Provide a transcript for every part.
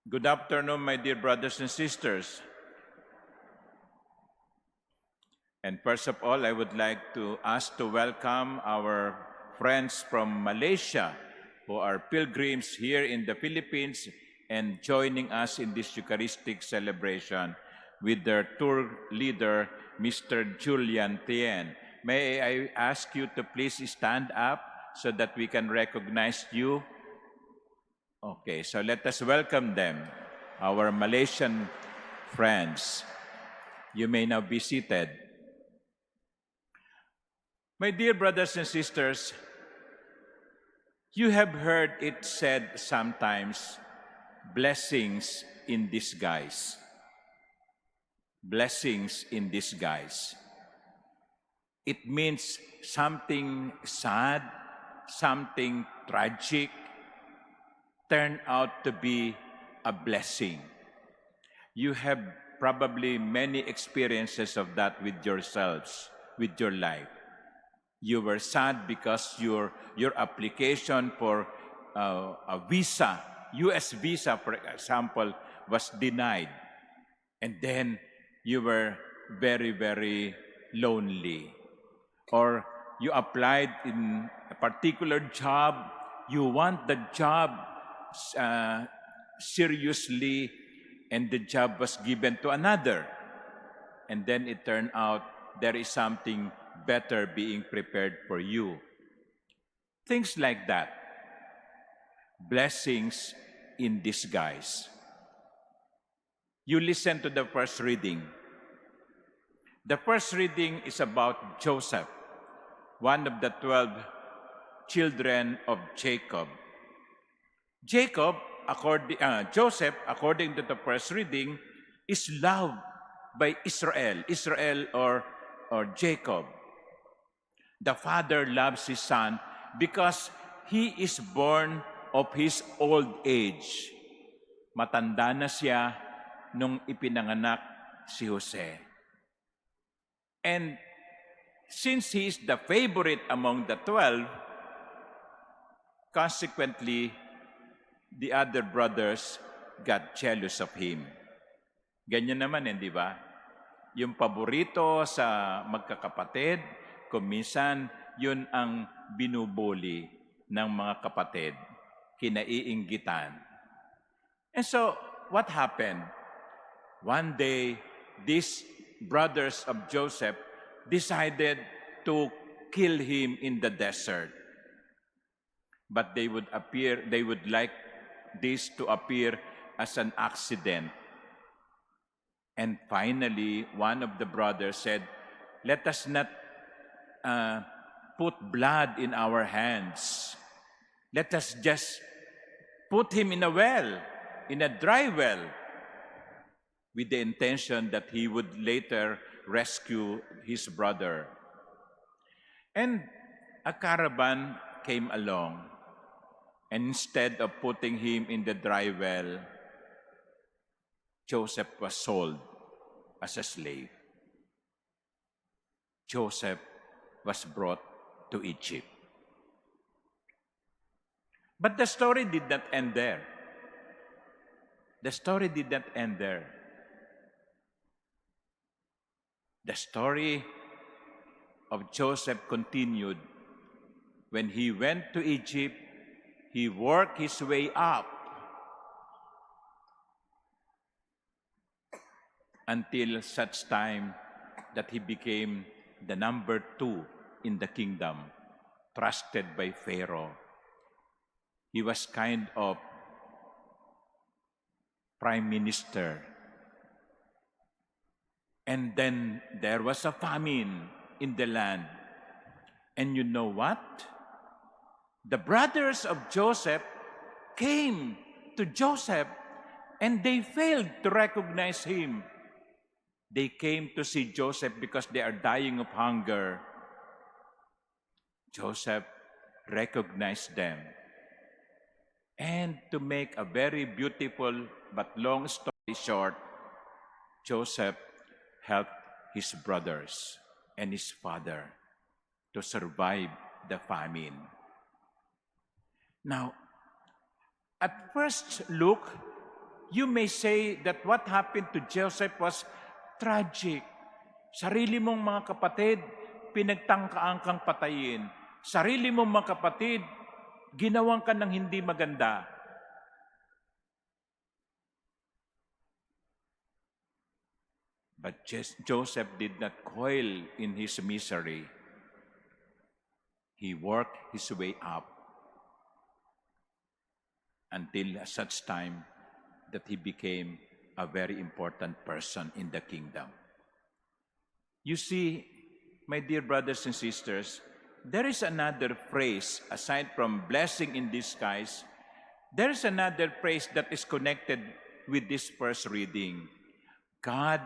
Good afternoon, my dear brothers and sisters. And first of all, I would like to ask to welcome our friends from Malaysia who are pilgrims here in the Philippines and joining us in this Eucharistic celebration with their tour leader, Mr. Julian Tien. May I ask you to please stand up so that we can recognize you? Okay, so let us welcome them, our Malaysian friends. You may now be seated. My dear brothers and sisters, you have heard it said sometimes, blessings in disguise. Blessings in disguise. It means something sad, something tragic, turned out to be a blessing. You have probably many experiences of that with yourselves, with your life. You were sad because your application for a visa, US visa, for example, was denied. And then you were very, very lonely. Or you applied in a particular job, you want the job seriously, and the job was given to another. And then it turned out there is something better being prepared for you. Things like that. Blessings in disguise. You listen to the first reading. The first reading is about Joseph, one of the 12 children of Jacob. Joseph, according to the first reading, is loved by Israel or Jacob. The father loves his son because he is born of his old age. Matanda na siya nung ipinanganak si Jose. And since he is the favorite among the 12, consequently, the other brothers got jealous of him. Ganyan naman, di ba? Yung paborito sa magkakapatid, kung minsan, yun ang binubuli ng mga kapatid, kinaiinggitan. And so, what happened? One day, these brothers of Joseph decided to kill him in the desert. But they would like this to appear as an accident. And finally, one of the brothers said, let us not put blood in our hands. Let us just put him in a well, in a dry well, with the intention that he would later rescue his brother. And a caravan came along. And instead of putting him in the dry well, Joseph was sold as a slave. Joseph was brought to Egypt. But the story did not end there. The story did not end there. The story of Joseph continued. When he went to Egypt, he worked his way up until such time that he became the number 2 in the kingdom, trusted by Pharaoh. He was kind of prime minister. And then there was a famine in the land. And you know what? The brothers of Joseph came to Joseph and they failed to recognize him. They came to see Joseph because they are dying of hunger. Joseph recognized them. And to make a very beautiful but long story short, Joseph helped his brothers and his father to survive the famine. Now, at first look, You may say that what happened to Joseph was tragic. Sarili mong mga kapatid, pinagtangkaan kang patayin. Sarili mong mga kapatid, ginawang ka ng hindi maganda. But Joseph did not coil in his misery. He worked his way up until such time that he became a very important person in the kingdom. You see, my dear brothers and sisters, there is another phrase, aside from blessing in disguise, there is another phrase that is connected with this first reading. God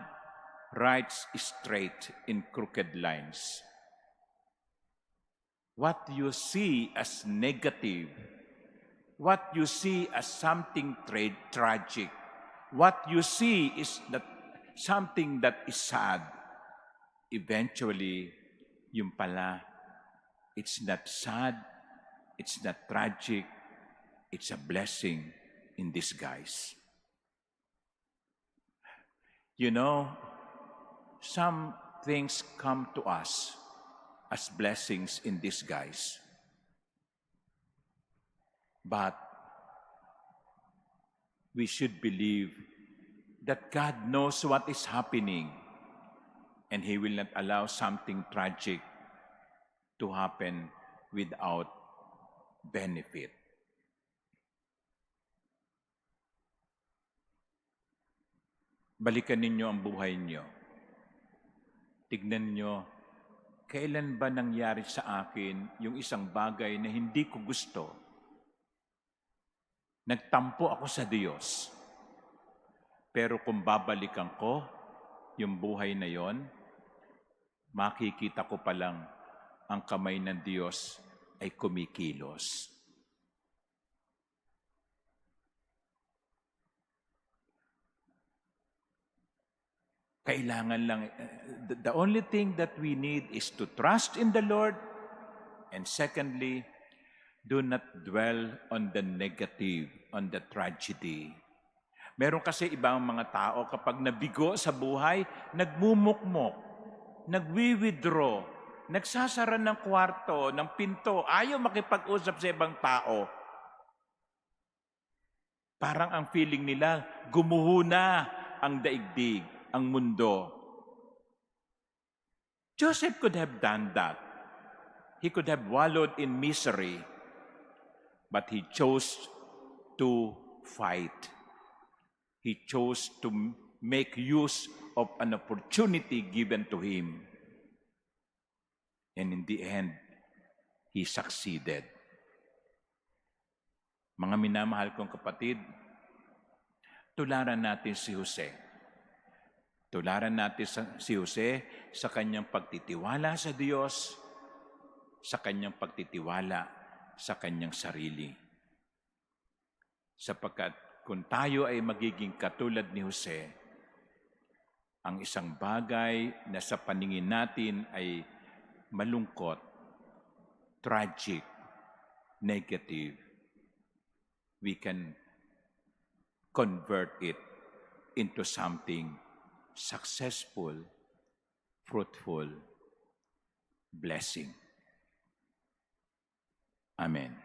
writes straight in crooked lines. What you see as negative, what you see as something tragic, what you see is that something that is sad, eventually, yung pala, it's not sad, it's not tragic, it's a blessing in disguise. You know, some things come to us as blessings in disguise. But we should believe that God knows what is happening and He will not allow something tragic to happen without benefit. Balikan ninyo ang buhay niyo. Tignan niyo, kailan ba nangyari sa akin yung isang bagay na hindi ko gusto? Nagtampo ako sa Diyos. Pero kung babalikan ko yung buhay na yon, makikita ko palang ang kamay ng Diyos ay kumikilos. Kailangan lang, the only thing that we need is to trust in the Lord, and secondly, do not dwell on the negative, on the tragedy. Meron kasi ibang mga tao kapag nabigo sa buhay, nagmumukmok, nagwi-withdraw, nagsasara ng kwarto, ng pinto, ayaw makipag-usap sa ibang tao. Parang ang feeling nila, gumuho na ang daigdig, ang mundo. Joseph could have done that. He could have wallowed in misery, but he chose to fight. He chose to make use of an opportunity given to him. And in the end, he succeeded. Mga minamahal kong kapatid, tularan natin si Jose. Tularan natin si Jose sa kanyang pagtitiwala sa Diyos, sa kanyang pagtitiwala sa kanyang sarili. Sapagkat kung tayo ay magiging katulad ni Jose, ang isang bagay na sa paningin natin ay malungkot, tragic, negative, we can convert it into something successful, fruitful, blessing. Amen.